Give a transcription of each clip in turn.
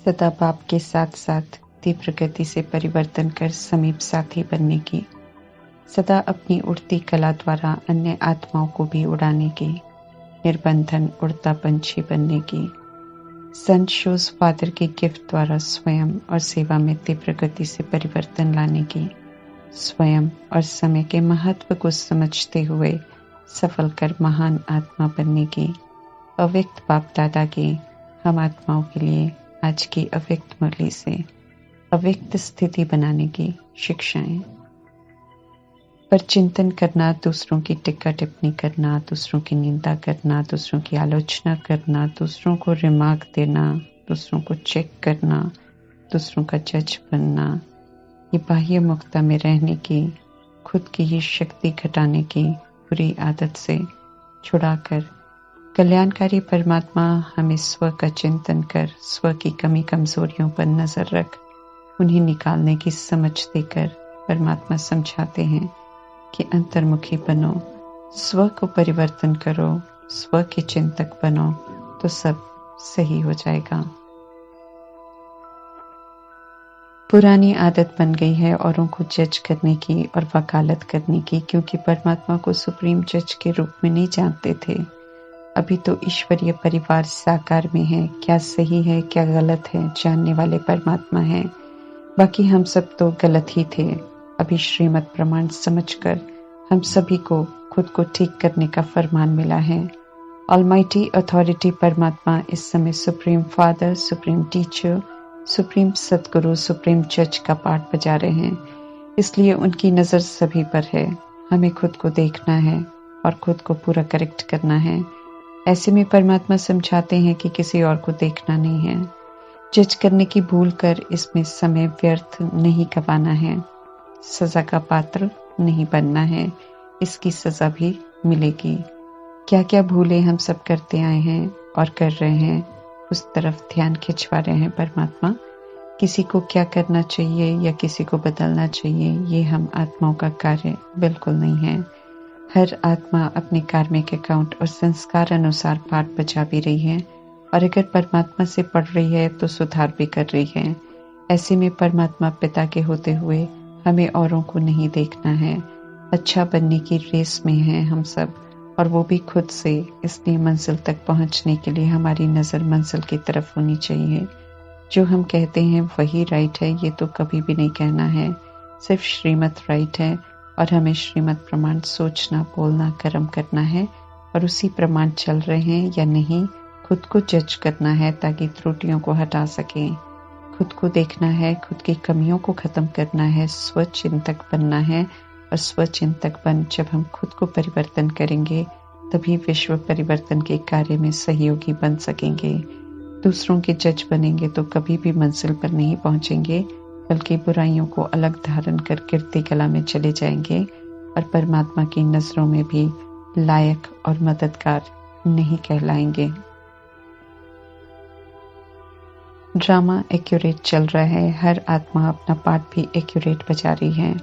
सदा बाप के साथ साथ तीव्र गति से परिवर्तन कर समीप साथी बनने की, सदा अपनी उड़ती कला द्वारा अन्य आत्माओं को भी उड़ाने की, निर्बंधन उड़ता पंछी बनने की, संत शोज फादर के गिफ्ट द्वारा स्वयं और सेवा में तीव्र गति से परिवर्तन लाने की, स्वयं और समय के महत्व को समझते हुए सफल कर महान आत्मा बनने की, अव्यक्त बाप दादा के हम आत्माओं के लिए आज की अव्यक्त मुरली से अव्यक्त स्थिति बनाने की शिक्षाएं। पर चिंतन करना, दूसरों की टिक्का टिप्पणी करना, दूसरों की निंदा करना, दूसरों की आलोचना करना, दूसरों को रिमार्क देना, दूसरों को चेक करना, दूसरों का जज बनना, ये बाह्य मुक्ता में रहने की, खुद की ही शक्ति घटाने की बुरी आदत से छुड़ाकर कल्याणकारी परमात्मा हमें स्व का चिंतन कर स्व की कमी कमजोरियों पर नजर रख उन्हें निकालने की समझ देकर परमात्मा समझाते हैं कि अंतर्मुखी बनो, स्व को परिवर्तन करो, स्व के चिंतक बनो तो सब सही हो जाएगा। पुरानी आदत बन गई है औरों को जज करने की और वकालत करने की, क्योंकि परमात्मा को सुप्रीम जज के रूप में नहीं जानते थे। अभी तो ईश्वरीय परिवार साकार में है, क्या सही है क्या गलत है जानने वाले परमात्मा है, बाकी हम सब तो गलत ही थे। अभी श्रीमद् प्रमाण समझकर हम सभी को खुद को ठीक करने का फरमान मिला है। ऑलमाइटी अथॉरिटी परमात्मा इस समय supreme father, supreme teacher, supreme सतगुरु, सुप्रीम जज का पार्ट बजा रहे हैं, इसलिए उनकी नजर सभी पर है। हमें खुद को देखना है और खुद को पूरा करेक्ट करना है। ऐसे में परमात्मा समझाते हैं कि किसी और को देखना नहीं है, जज करने की भूल कर इसमें समय व्यर्थ नहीं गवाना है, सजा का पात्र नहीं बनना है, इसकी सजा भी मिलेगी। क्या क्या भूलें हम सब करते आए हैं और कर रहे हैं, उस तरफ ध्यान खिंचवा रहे हैं परमात्मा। किसी को क्या करना चाहिए या किसी को बदलना चाहिए, ये हम आत्माओं का कार्य बिल्कुल नहीं है। हर आत्मा अपने कार्मिक अकाउंट और संस्कार अनुसार पाठ बजा भी रही है, और अगर परमात्मा से पढ़ रही है तो सुधार भी कर रही है। ऐसे में परमात्मा पिता के होते हुए हमें औरों को नहीं देखना है। अच्छा बनने की रेस में हैं हम सब, और वो भी खुद से। इसलिए मंजिल तक पहुंचने के लिए हमारी नजर मंजिल की तरफ होनी चाहिए। जो हम कहते हैं वही राइट है, ये तो कभी भी नहीं कहना है। सिर्फ श्रीमत राइट है और हमें श्रीमत प्रमाण सोचना, बोलना, कर्म करना है, और उसी प्रमाण चल रहे हैं या नहीं खुद को जज करना है ताकि त्रुटियों को हटा सकें। खुद को देखना है, खुद की कमियों को खत्म करना है, स्वचिंतक बनना है, और स्वचिंतक बन जब हम खुद को परिवर्तन करेंगे तभी विश्व परिवर्तन के कार्य में सहयोगी बन सकेंगे। दूसरों के जज बनेंगे तो कभी भी मंजिल पर नहीं पहुंचेंगे, बल्कि बुराइयों को अलग धारण कर कीर्ति कला में चले जाएंगे और परमात्मा की नजरों में भी लायक और मददगार नहीं कहलाएंगे। ड्रामा एक्यूरेट चल रहा है, हर आत्मा अपना पार्ट भी एक्यूरेट बजा रही है।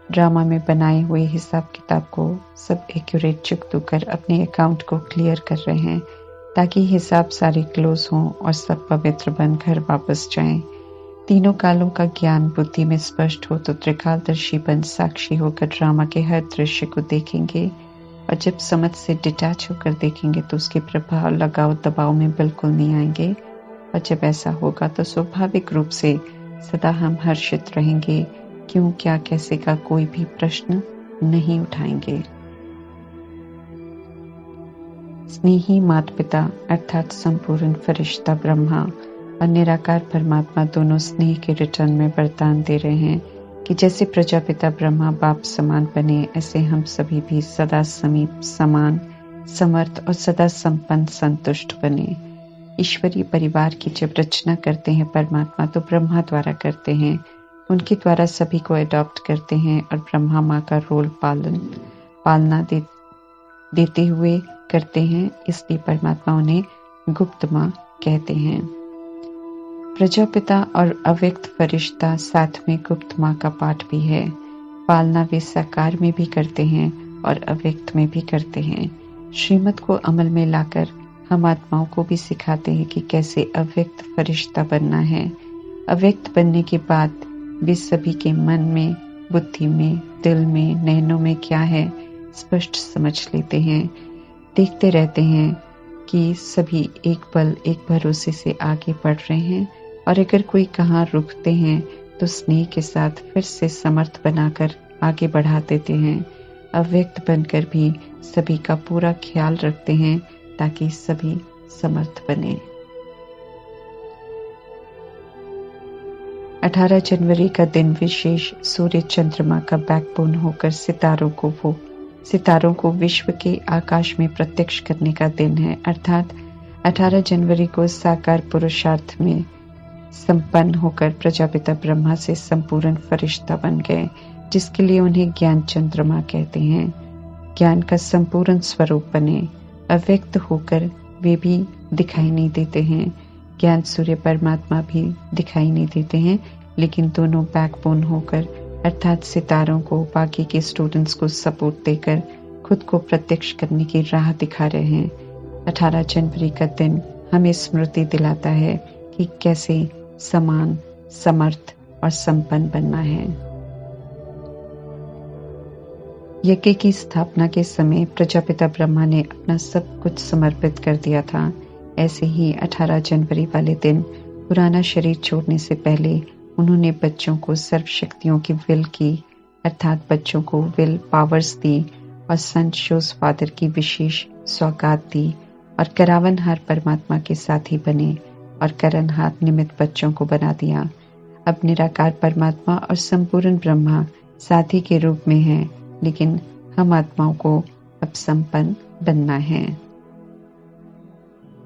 ड्रामा में बनाए हुए हिसाब किताब को सब एक्यूरेट चुकतू कर अपने अकाउंट को क्लियर कर रहे हैं, ताकि हिसाब सारे क्लोज हों और सब पवित्र बन घर वापस जाएं। तीनों कालों का ज्ञान बुद्धि में स्पष्ट हो तो त्रिकालदर्शी बन साक्षी होकर ड्रामा के हर दृश्य को देखेंगे, और जब समझ से डिटैच होकर देखेंगे तो उसके प्रभाव, लगाव, दबाव में बिल्कुल नहीं आएंगे। और जब ऐसा होगा तो स्वाभाविक रूप से सदा हम हर्षित रहेंगे, क्यों, क्या, कैसे का कोई भी प्रश्न नहीं उठाएंगे। स्नेही माता पिता अर्थात संपूर्ण फरिश्ता ब्रह्मा और निराकार परमात्मा दोनों स्नेह के रिटर्न में वरदान दे रहे हैं कि जैसे प्रजापिता ब्रह्मा बाप समान बने, ऐसे हम सभी भी सदा समीप, समान, समर्थ और सदा संपन्न संतुष्ट बने। ईश्वरीय परिवार की जब रचना करते हैं परमात्मा तो ब्रह्मा द्वारा करते हैं, उनके द्वारा सभी को अडॉप्ट करते हैं, और ब्रह्मा माँ का रोल पालना देते हुए करते हैं, इसलिए परमात्मा उन्हें गुप्त माँ कहते हैं। प्रजापिता और अव्यक्त फरिश्ता साथ में गुप्त माँ का पाठ भी है। पालना वे साकार में भी करते हैं और अव्यक्त में भी करते हैं। श्रीमत को अमल में लाकर हम आत्माओं को भी सिखाते हैं कि कैसे अव्यक्त फरिश्ता बनना है। अव्यक्त बनने के बाद वे सभी के मन में, बुद्धि में, दिल में, नैनों में क्या है स्पष्ट समझ लेते हैं। देखते रहते हैं कि सभी एक बल एक भरोसे से आगे बढ़ रहे हैं, और अगर कोई कहाँ रुकते हैं तो स्नेह के साथ फिर से समर्थ बनाकर आगे बढ़ा देते हैं। अव्यक्त बनकर भी सभी का पूरा ख्याल रखते हैं ताकि सभी समर्थ बने। 18 जनवरी का दिन विशेष सूर्य चंद्रमा का बैकबोन होकर सितारों को विश्व के आकाश में प्रत्यक्ष करने का दिन है। अर्थात 18 जनवरी को साकार पुरुषार्थ में संपन्न होकर प्रजापिता ब्रह्मा से संपूर्ण फरिश्ता बन गए, जिसके लिए उन्हें ज्ञान चंद्रमा कहते हैं। ज्ञान का संपूर्ण स्वरूप बने। अव्यक्त होकर वे भी दिखाई नहीं देते हैं। ज्ञान सूर्य परमात्मा भी दिखाई नहीं देते हैं, लेकिन दोनों बैकबोन होकर अर्थात सितारों को, बाकी के स्टूडेंट्स को सपोर्ट देकर खुद को प्रत्यक्ष करने की राह दिखा रहे हैं। 18 जनवरी का दिन हमें स्मृति दिलाता है कि कैसे समान, समर्थ और संपन्न बनना है। यज्ञ की स्थापना के समय प्रजापिता ब्रह्मा ने अपना सब कुछ समर्पित कर दिया था। ऐसे ही 18 जनवरी वाले दिन पुराना शरीर छोड़ने से पहले उन्होंने बच्चों को सर्व शक्तियों की विल की, अर्थात बच्चों को विल पावर्स दी और संत शोज फादर की विशेष सौगात दी, और करावनहार परमात्मा के साथी बने और करणहार निमित्त बच्चों को बना दिया। अब निराकार परमात्मा और संपूर्ण ब्रह्मा साथी के रूप में हैं, लेकिन हम आत्माओं को अब संपन्न बनना है।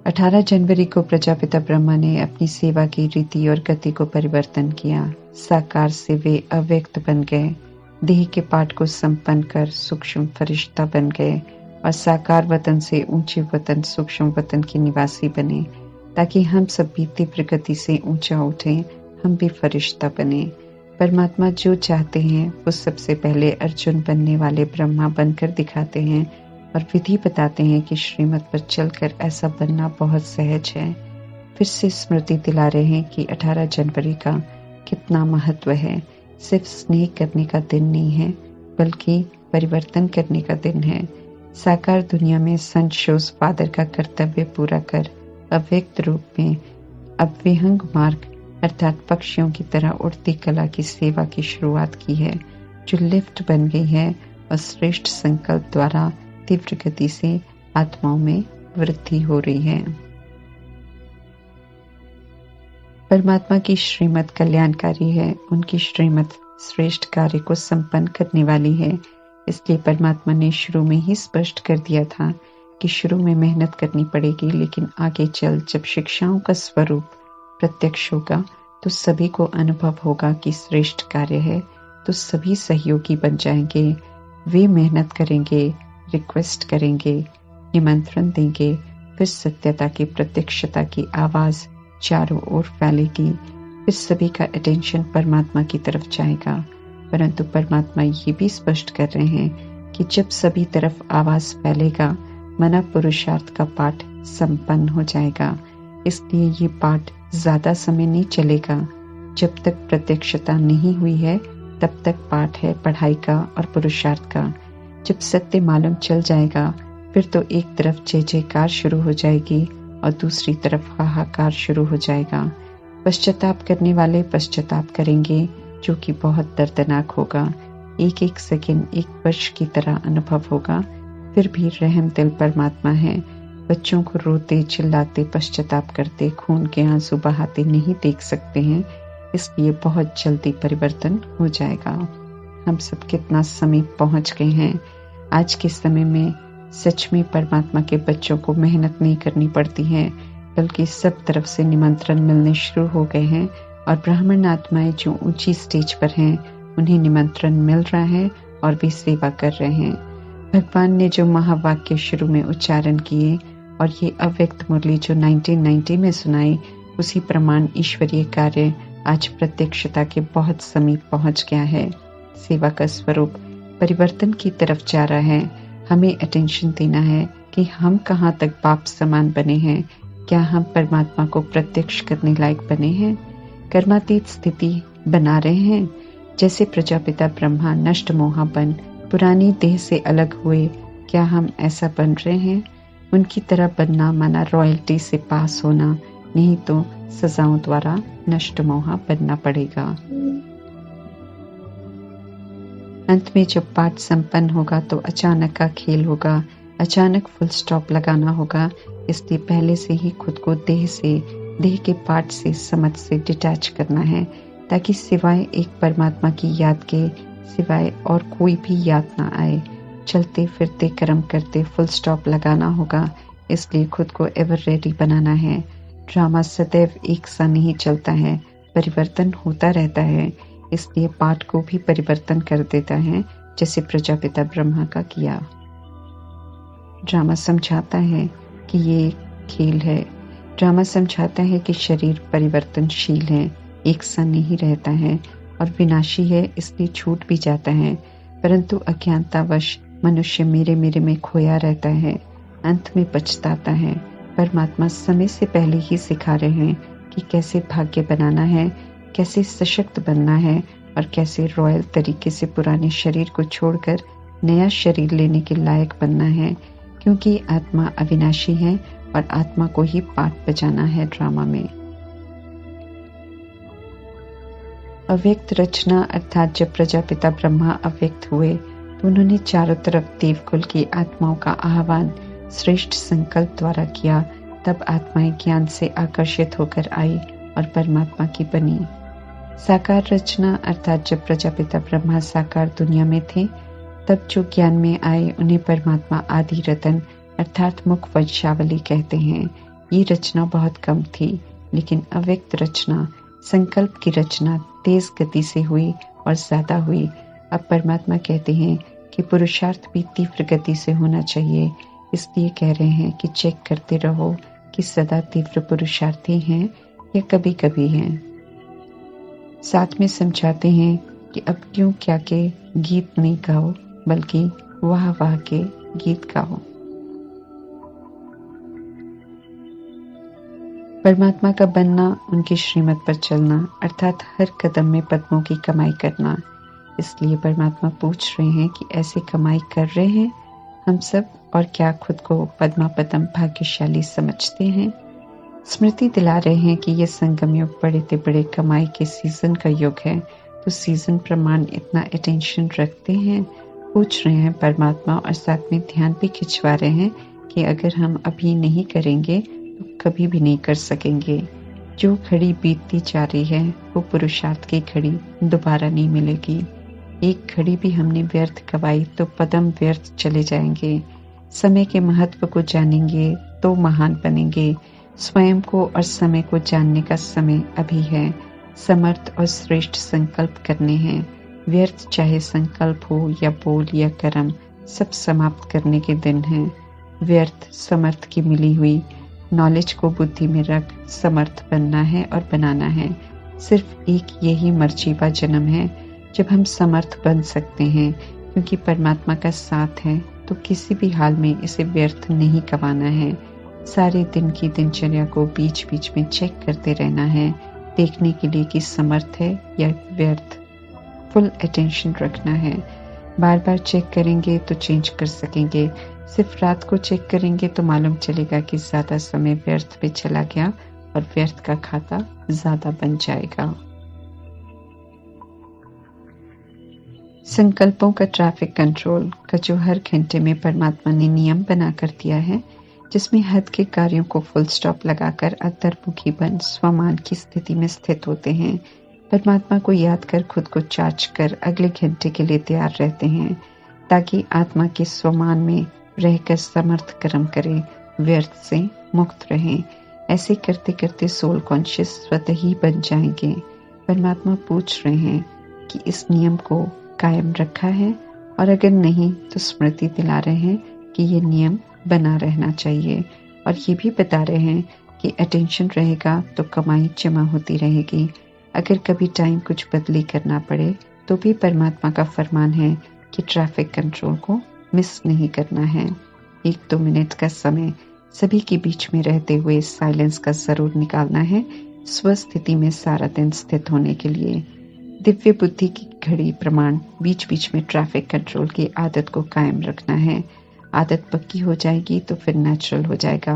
18 जनवरी को प्रजापिता ब्रह्मा ने अपनी सेवा की रीति और गति को परिवर्तन किया। साकार से वे अव्यक्त बन गए, देह के पाठ को संपन्न कर सूक्ष्म फरिश्ता बन गए और साकार वतन से ऊंचे वतन सूक्ष्म वतन के निवासी बने, ताकि हम सब भी तीव्र गति से ऊंचा उठें, हम भी फरिश्ता बने। परमात्मा जो चाहते हैं वो सबसे पहले अर्जुन बनने वाले ब्रह्मा बनकर दिखाते हैं और विधि बताते हैं कि श्रीमत पर चलकर ऐसा बनना बहुत सहज है। फिर से स्मृति दिला रहे हैं कि 18 जनवरी का कितना महत्व है। सिर्फ स्नेह करने का दिन नहीं है, बल्कि परिवर्तन करने का दिन है। साकार दुनिया में संत शोज फादर का कर्तव्य पूरा कर अव्यक्त रूप में अव्यंग मार्ग अर्थात पक्षियों की तरह उड़ती कला की सेवा की शुरुआत की है, जो लिफ्ट बन गई है और श्रेष्ठ संकल्प द्वारा तीव्र गति से आत्माओं में वृद्धि हो रही है। परमात्मा की श्रीमत कल्याणकारी है, उनकी श्रीमत श्रेष्ठ कार्य को संपन्न करने वाली है। इसलिए परमात्मा ने शुरू में ही स्पष्ट कर दिया था कि शुरू में मेहनत करनी पड़ेगी, लेकिन आगे चल जब शिक्षाओं का स्वरूप प्रत्यक्ष होगा तो सभी को अनुभव होगा कि श्रेष्ठ कार्य है, तो सभी सहयोगी बन जाएंगे। वे मेहनत करेंगे, रिक्वेस्ट करेंगे, निमंत्रण देंगे, फिर सत्यता की प्रत्यक्षता की आवाज चारों ओर फैलेगी, फिर सभी का अटेंशन परमात्मा की तरफ जाएगा। परंतु परमात्मा ये भी स्पष्ट कर रहे हैं कि जब सभी तरफ आवाज फैलेगा, मना पुरुषार्थ का पाठ संपन्न हो जाएगा। इसलिए ये पाठ ज्यादा समय नहीं चलेगा। जब तक प्रत्यक्षता नहीं हुई है तब तक पाठ है पढ़ाई का और पुरुषार्थ का। जब सत्य मालूम चल जाएगा फिर तो एक तरफ जय जयकार शुरू हो जाएगी और दूसरी तरफ हाहाकार शुरू हो जाएगा। पश्चाताप करने वाले पश्चाताप करेंगे, जो कि बहुत दर्दनाक होगा। एक एक सेकंड एक वर्ष की तरह अनुभव होगा। फिर भी रहम दिल परमात्मा है, बच्चों को रोते चिल्लाते पश्चाताप करते खून के आंसू बहाते नहीं देख सकते हैं, इसलिए बहुत जल्दी परिवर्तन हो जाएगा। हम सब कितना समीप पहुंच गए हैं। आज के समय में सच में परमात्मा के बच्चों को मेहनत नहीं करनी पड़ती है, बल्कि सब तरफ से निमंत्रण मिलने शुरू हो गए हैं और ब्राह्मण आत्माएं जो ऊंची स्टेज पर हैं उन्हें निमंत्रण मिल रहा है और वे सेवा कर रहे हैं। भगवान ने जो महावाक्य शुरू में उच्चारण किए और ये अव्यक्त मुरली जो 1990 में सुनाई, उसी प्रमाण ईश्वरीय कार्य आज प्रत्यक्षता के बहुत समीप पहुंच गया है। सेवा का स्वरूप परिवर्तन की तरफ जा रहा है। हमें अटेंशन देना है कि हम कहाँ तक बाप समान बने हैं। क्या हम परमात्मा को प्रत्यक्ष करने लायक बने हैं? कर्मातीत स्थिति बना रहे हैं? जैसे प्रजापिता ब्रह्मा नष्ट मोहा बन पुरानी देह से अलग हुए, क्या हम ऐसा बन रहे हैं? उनकी तरह बनना माना रॉयल्टी से पास होना, नहीं तो सजाओं द्वारा नष्ट मोहा बनना पड़ेगा। अंत में जब पाठ संपन्न होगा तो अचानक का खेल होगा, अचानक फुल स्टॉप लगाना होगा। इसलिए पहले से ही खुद को देह के पाठ से समझ से डिटैच करना है, ताकि सिवाय एक परमात्मा की याद के सिवाय और कोई भी याद ना आए। चलते फिरते कर्म करते फुल स्टॉप लगाना होगा। इसलिए खुद को एवर रेडी बनाना है। ड्रामा सदैव एक सा नहीं चलता है, परिवर्तन होता रहता है। इसलिए पाठ को भी परिवर्तन कर देता है, जैसे प्रजापिता ब्रह्मा का किया। ड्रामा समझाता है कि ये खेल है। ड्रामा समझाता है कि शरीर परिवर्तनशील है, एक सा नहीं रहता है और विनाशी है, इसलिए छूट भी जाता है। परंतु अज्ञानतावश मनुष्य मेरे मेरे में खोया रहता है, अंत में पछताता है। परमात्मा समय से पहले ही सिखा रहे हैं कि कैसे भाग्य बनाना है, कैसे सशक्त बनना है और कैसे रॉयल तरीके से पुराने शरीर को छोड़कर नया शरीर लेने के लायक बनना है, क्योंकि आत्मा अविनाशी है और आत्मा को ही पाठ बजाना है ड्रामा में। अव्यक्त रचना अर्थात जब प्रजापिता ब्रह्मा अव्यक्त हुए तो उन्होंने चारों तरफ देवकुल की आत्माओं का आह्वान श्रेष्ठ संकल्प द्वारा किया। तब आत्माएं ज्ञान से आकर्षित होकर आई और परमात्मा की बनी। साकार रचना अर्थात जब प्रजापिता ब्रह्मा साकार दुनिया में थे, तब जो ज्ञान में आए उन्हें परमात्मा आदि रतन अर्थात मुख वंशावली कहते हैं। ये रचना बहुत कम थी, लेकिन अव्यक्त रचना संकल्प की रचना तेज गति से हुई और ज्यादा हुई। अब परमात्मा कहते हैं कि पुरुषार्थ भी तीव्र गति से होना चाहिए। इसलिए कह रहे हैं कि चेक करते रहो कि सदा तीव्र पुरुषार्थी हैं या कभी कभी हैं। साथ में समझाते हैं कि अब क्यों क्या के गीत नहीं गाओ, बल्कि वाह वाह के गीत गाओ। परमात्मा का बनना, उनकी श्रीमत पर चलना अर्थात हर कदम में पद्मों की कमाई करना। इसलिए परमात्मा पूछ रहे हैं कि ऐसे कमाई कर रहे हैं हम सब, और क्या खुद को पद्मा पदम भाग्यशाली समझते हैं? स्मृति दिला रहे हैं कि यह संगम युग बड़े से बड़े कमाई के सीजन का युग है। तो सीजन प्रमाण इतना अटेंशन रखते हैं, पूछ रहे हैं परमात्मा, और साथ में ध्यान भी खिंचवा रहे हैं कि अगर हम अभी नहीं करेंगे तो कभी भी नहीं कर सकेंगे। जो घड़ी बीतती जा रही है वो पुरुषार्थ की घड़ी दोबारा नहीं मिलेगी। एक घड़ी भी हमने व्यर्थ गवाई तो पदम व्यर्थ चले जाएंगे। समय के महत्व को जानेंगे तो महान बनेंगे। स्वयं को और समय को जानने का समय अभी है। समर्थ और श्रेष्ठ संकल्प करने हैं। व्यर्थ चाहे संकल्प हो या बोल या कर्म, सब समाप्त करने के दिन हैं। व्यर्थ समर्थ की मिली हुई नॉलेज को बुद्धि में रख समर्थ बनना है और बनाना है। सिर्फ एक यही मर्जीवा जन्म है जब हम समर्थ बन सकते हैं, क्योंकि परमात्मा का साथ है तो किसी भी हाल में इसे व्यर्थ नहीं गंवाना है। सारे दिन की दिनचर्या को बीच बीच में चेक करते रहना है, देखने के लिए कि समर्थ है या व्यर्थ। फुल अटेंशन रखना है। बार बार चेक करेंगे तो चेंज कर सकेंगे। सिर्फ रात को चेक करेंगे तो मालूम चलेगा कि ज्यादा समय व्यर्थ पे चला गया और व्यर्थ का खाता ज्यादा बन जाएगा। संकल्पों का ट्रैफिक कंट्रोल का जो हर घंटे में परमात्मा ने नियम बनाकर दिया है, जिसमें हद के कार्यों को फुल स्टॉप लगाकर अंतर्मुखी बन स्वमान की स्थिति में स्थित होते हैं। परमात्मा को याद कर खुद को चार्ज कर अगले घंटे के लिए तैयार रहते हैं, ताकि आत्मा के स्वमान में रहकर समर्थ कर्म करें, व्यर्थ से मुक्त रहें। ऐसे करते करते सोल कॉन्शियस स्वतः ही बन जाएंगे। परमात्मा पूछ रहे हैं कि इस नियम को कायम रखा है, और अगर नहीं तो स्मृति दिला रहे हैं कि ये नियम बना रहना चाहिए। और ये भी बता रहे हैं कि अटेंशन रहेगा तो कमाई जमा होती रहेगी। अगर कभी टाइम कुछ बदली करना पड़े तो भी परमात्मा का फरमान है कि ट्रैफिक कंट्रोल को मिस नहीं करना है। 1-2 मिनट का समय सभी के बीच में रहते हुए साइलेंस का जरूर निकालना है, स्वस्थिति में सारा दिन स्थित होने के लिए। दिव्य बुद्धि की घड़ी प्रमाण बीच बीच में ट्रैफिक कंट्रोल की आदत को कायम रखना है। आदत पक्की हो जाएगी तो फिर नेचुरल हो जाएगा।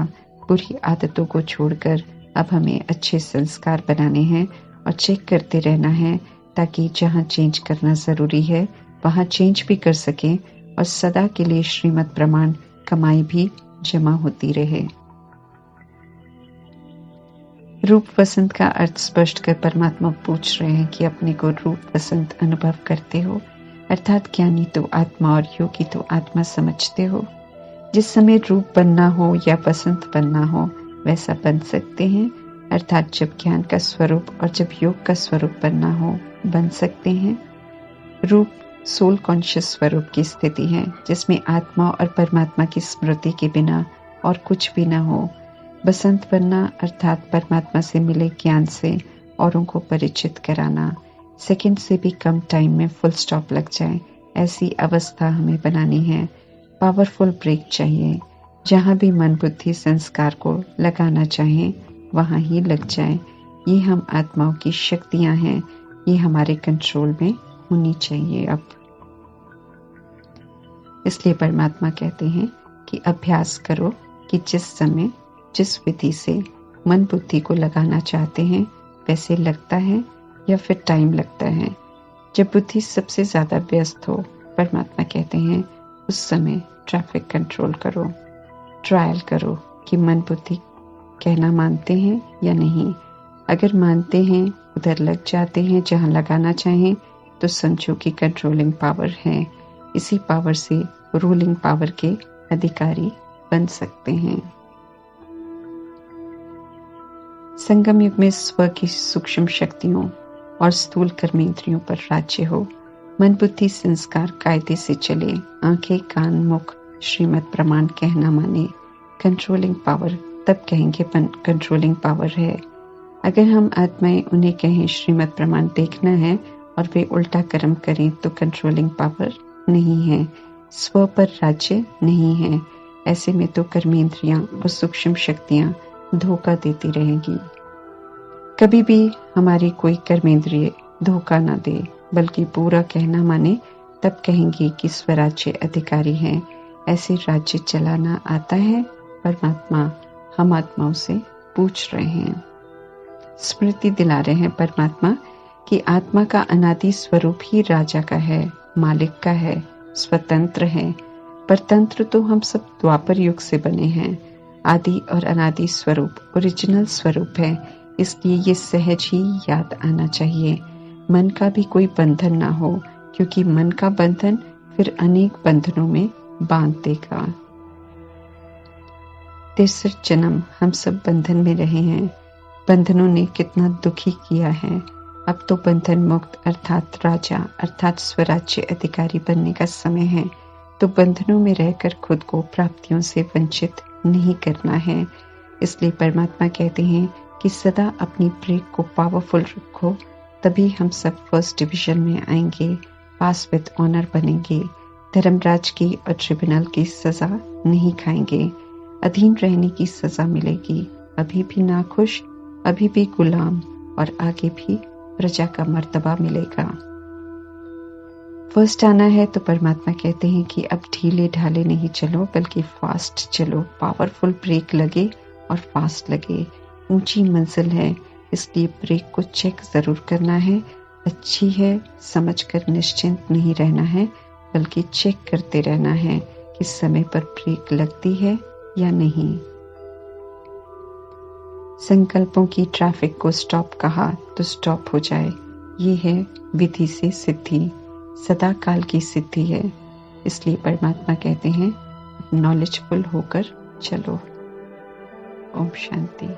बुरी आदतों को छोड़कर अब हमें अच्छे संस्कार बनाने हैं और चेक करते रहना है, ताकि जहां चेंज करना जरूरी है वहां चेंज भी कर सकें और सदा के लिए श्रीमत प्रमाण कमाई भी जमा होती रहे। रूप वसंत का अर्थ स्पष्ट कर परमात्मा पूछ रहे हैं कि अपने को रूप वसंत अनुभव करते हो, अर्थात ज्ञानी तो आत्मा और योगी तो आत्मा समझते हो। जिस समय रूप बनना हो या वसंत बनना हो वैसा बन सकते हैं, अर्थात जब ज्ञान का स्वरूप और जब योग का स्वरूप बनना हो बन सकते हैं। रूप सोल कॉन्शियस स्वरूप की स्थिति है, जिसमें आत्मा और परमात्मा की स्मृति के बिना और कुछ भी न हो। बसंत बनना अर्थात परमात्मा से मिले ज्ञान से औरों को परिचित कराना, सेकंड से भी कम टाइम में फुल स्टॉप लग जाए, ऐसी अवस्था हमें बनानी है। पावरफुल ब्रेक चाहिए, जहां भी मन बुद्धि संस्कार को लगाना चाहें वहां ही लग जाए। ये हम आत्माओं की शक्तियां हैं, ये हमारे कंट्रोल में होनी चाहिए अब। इसलिए परमात्मा कहते हैं कि अभ्यास करो कि जिस समय जिस विधि से मन बुद्धि को लगाना चाहते हैं वैसे लगता है या फिर टाइम लगता है। जब बुद्धि सबसे ज्यादा व्यस्त हो, परमात्मा कहते हैं उस समय ट्रैफिक कंट्रोल करो, ट्रायल करो कि मन बुद्धि कहना मानते हैं या नहीं। अगर मानते हैं, उधर लग जाते हैं जहां लगाना चाहें, तो समझो कि कंट्रोलिंग पावर है। इसी पावर से रूलिंग पावर के अधिकारी बन सकते हैं। संगम युग में स्व की सूक्ष्म शक्तियों और स्थूल कर्मेंद्रियों पर राज्य हो। मन बुद्धि संस्कार कायदे से चले, आंखें कान मुख श्रीमत प्रमाण कहना माने। कंट्रोलिंग पावर तब कहेंगे कंट्रोलिंग पावर है। अगर हम आत्माएं उन्हें कहें श्रीमत प्रमाण देखना है और वे उल्टा कर्म करें तो कंट्रोलिंग पावर नहीं है, स्व पर राज्य नहीं है। ऐसे में तो कर्मेंद्रियां और सूक्ष्म शक्तियां धोखा देती रहेंगी। कभी भी हमारी कोई कर्मेंद्रिय धोखा न दे, बल्कि पूरा कहना माने, तब कहेंगे कि स्वराज्य अधिकारी हैं। ऐसे राज्य चलाना आता है? परमात्मा हम आत्माओं से पूछ रहे हैं, स्मृति दिला रहे हैं परमात्मा कि आत्मा का अनादि स्वरूप ही राजा का है, मालिक का है, स्वतंत्र है। परतंत्र तो हम सब द्वापर युग से बने हैं। आदि और अनादि स्वरूप ओरिजिनल स्वरूप है, इसलिए ये सहज ही याद आना चाहिए। मन का भी कोई बंधन ना हो, क्योंकि मन का बंधन फिर अनेक बंधनों में बांध देगा। 63 जन्म हम सब बंधन में रहे हैं। बंधनों ने कितना दुखी किया है। अब तो बंधन मुक्त अर्थात राजा अर्थात स्वराज्य अधिकारी बनने का समय है। तो बंधनों में रहकर खुद को प्राप्तियों से वंचित नहीं करना है। इसलिए परमात्मा कहते हैं कि सदा अपनी ब्रेक को पावरफुल रखो, तभी हम सब फर्स्ट डिवीजन में आएंगे, पास विद ऑनर बनेंगे, धर्मराज की और ट्रिब्यूनल की सजा नहीं खाएंगे, अधीन रहने की सजा मिलेगी। अभी भी नाखुश, अभी भी गुलाम और आगे भी प्रजा का मर्तबा मिलेगा। फर्स्ट आना है तो परमात्मा कहते हैं कि अब ढीले ढाले नहीं चलो, बल्कि फास्ट चलो। पावरफुल ब्रेक लगे और फास्ट लगे। ऊंची मंजिल है, इसलिए ब्रेक को चेक जरूर करना है। अच्छी है समझकर निश्चिंत नहीं रहना है, बल्कि चेक करते रहना है कि समय पर ब्रेक लगती है या नहीं। संकल्पों की ट्रैफिक को स्टॉप कहा तो स्टॉप हो जाए। ये है विधि से सिद्धि, सदा काल की सिद्धि है। इसलिए परमात्मा कहते हैं नॉलेजफुल होकर चलो। ओम शांति।